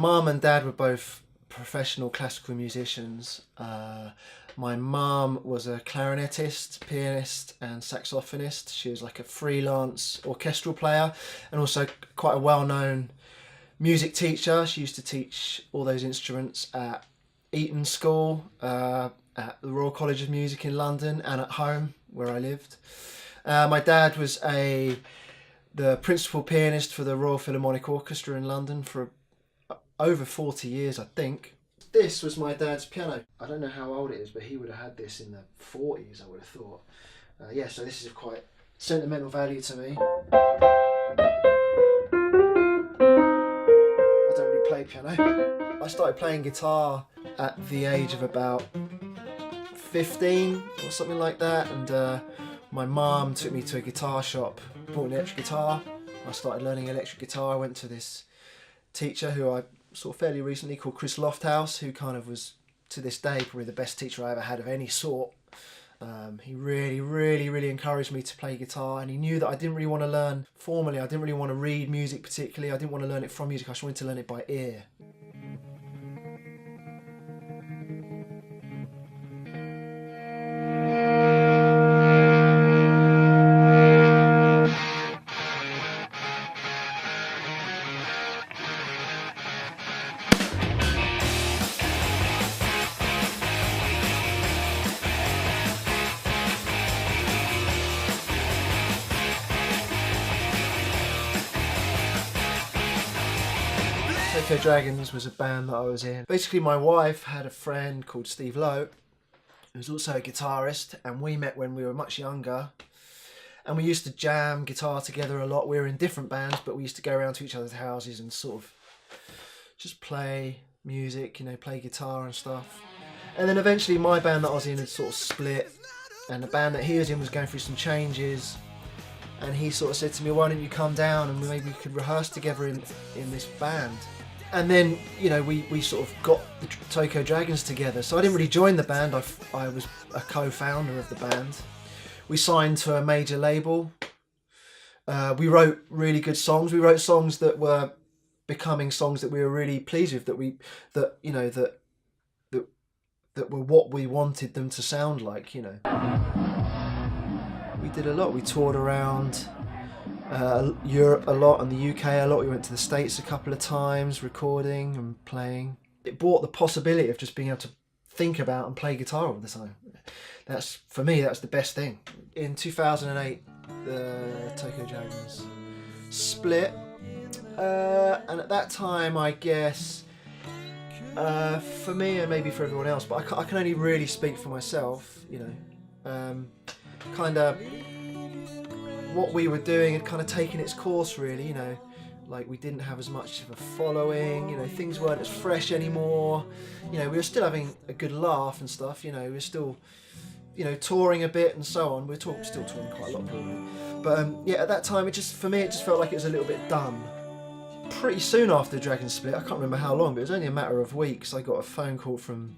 mum and dad were both professional classical musicians. My mum was a clarinetist, pianist and saxophonist. She was like a freelance orchestral player and also quite a well-known music teacher. She used to teach all those instruments at Eton School, at the Royal College of Music in London, and at home where I lived. My dad was the principal pianist for the Royal Philharmonic Orchestra in London for over 40 years, I think. This was my dad's piano. I don't know how old it is, but he would have had this in the 40s, I would have thought. Yeah, so this is of quite sentimental value to me. I don't really play piano. I started playing guitar at the age of about 15 or something like that, and my mum took me to a guitar shop, bought an electric guitar. I started learning electric guitar. I went to this teacher who I saw fairly recently called Chris Lofthouse, who kind of was, to this day, probably the best teacher I ever had of any sort. He really encouraged me to play guitar, and he knew that I didn't really want to learn formally. I didn't really want to read music particularly. I didn't want to learn it from music. I just wanted to learn it by ear. Tokyo Dragons was a band that I was in. Basically, my wife had a friend called Steve Lowe, who was also a guitarist, and we met when we were much younger. And we used to jam guitar together a lot. We were in different bands, but we used to go around to each other's houses and sort of just play music, you know, play guitar and stuff. And then eventually my band that I was in had sort of split, and the band that he was in was going through some changes. And he sort of said to me, why don't you come down and maybe we could rehearse together in this band. And then, you know, we sort of got the Tokyo Dragons together. So I didn't really join the band, I was a co-founder of the band. We signed to a major label. We wrote really good songs. We wrote songs that were becoming songs that we were really pleased with, that were what we wanted them to sound like, you know. We did a lot. We toured around Europe a lot and the UK a lot. We went to the States a couple of times recording and playing. It brought the possibility of just being able to think about and play guitar all the time. That's, for me, that's the best thing. In 2008, the Tokyo Dragons split, and at that time, I guess, for me and maybe for everyone else, but I can only really speak for myself, you know, kind of what we were doing had kind of taken its course, really, you know, like we didn't have as much of a following, you know, things weren't as fresh anymore, you know, we were still having a good laugh and stuff, you know, we were still, you know, touring a bit and so on. We're still touring quite a lot probably, but yeah, at that time, for me it just felt like it was a little bit done. Pretty soon after the Dragon split, I can't remember how long, but it was only a matter of weeks, I got a phone call from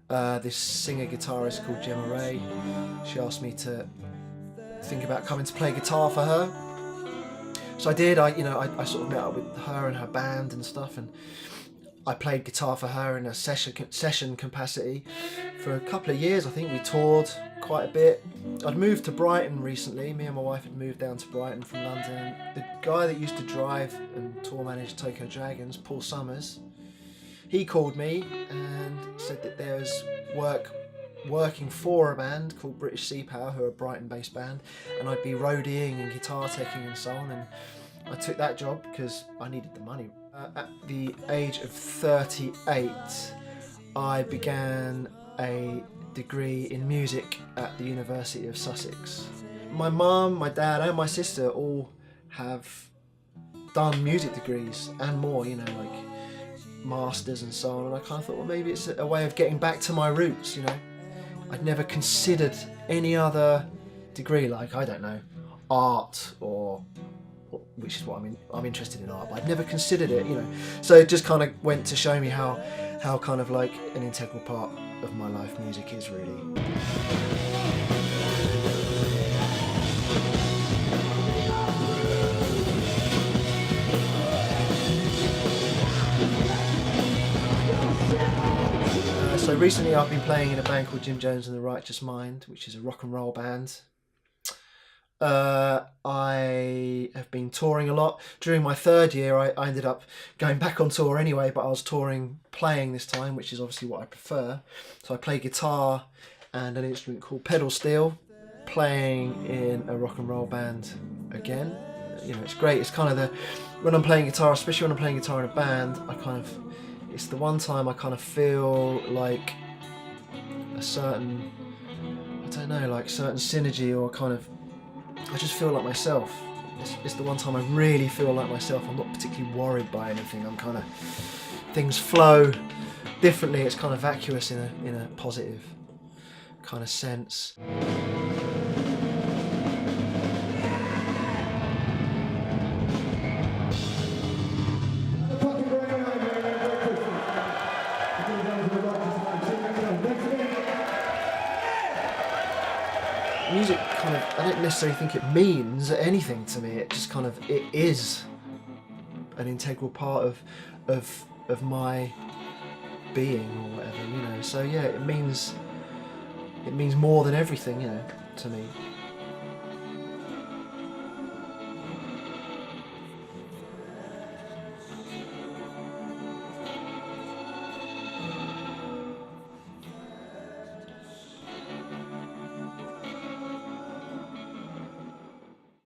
this singer-guitarist called Gemma Ray. She asked me to think about coming to play guitar for her. So I did. I sort of met up with her and her band and stuff, and I played guitar for her in a session capacity for a couple of years. I think we toured quite a bit. I'd moved to Brighton recently. Me and my wife had moved down to Brighton from London. The guy that used to drive and tour manage Tokyo Dragons, Paul Summers, he called me and said that there was working for a band called British Sea Power, who are a Brighton-based band, and I'd be roadieing and guitar teching and so on, and I took that job because I needed the money. At the age of 38, I began a degree in music at the University of Sussex. My mum, my dad and my sister all have done music degrees and more, you know, like masters and so on, and I kind of thought, well, maybe it's a way of getting back to my roots, you know. I'd never considered any other degree, like, I don't know, art, or which is what I'm interested in art, but I'd never considered it, you know. So it just kind of went to show me how kind of like an integral part of my life music is, really. recently I've been playing in a band called Jim Jones and the Righteous Mind, which is a rock and roll band. I have been touring a lot. During my third year, I ended up going back on tour anyway, but I was touring, playing this time, which is obviously what I prefer. So I play guitar and an instrument called pedal steel, playing in a rock and roll band again. You know, it's great. It's kind of when I'm playing guitar, especially when I'm playing guitar in a band, it's the one time I kind of feel like a certain, I don't know, like certain synergy, or kind of, I just feel like myself. It's the one time I really feel like myself. I'm not particularly worried by anything. I'm kind of, things flow differently. It's kind of vacuous in a positive kind of sense. Music kind of, I don't necessarily think it means anything to me. It just kind of, it is an integral part of my being, or whatever, you know. So yeah, it means more than everything, you know, to me.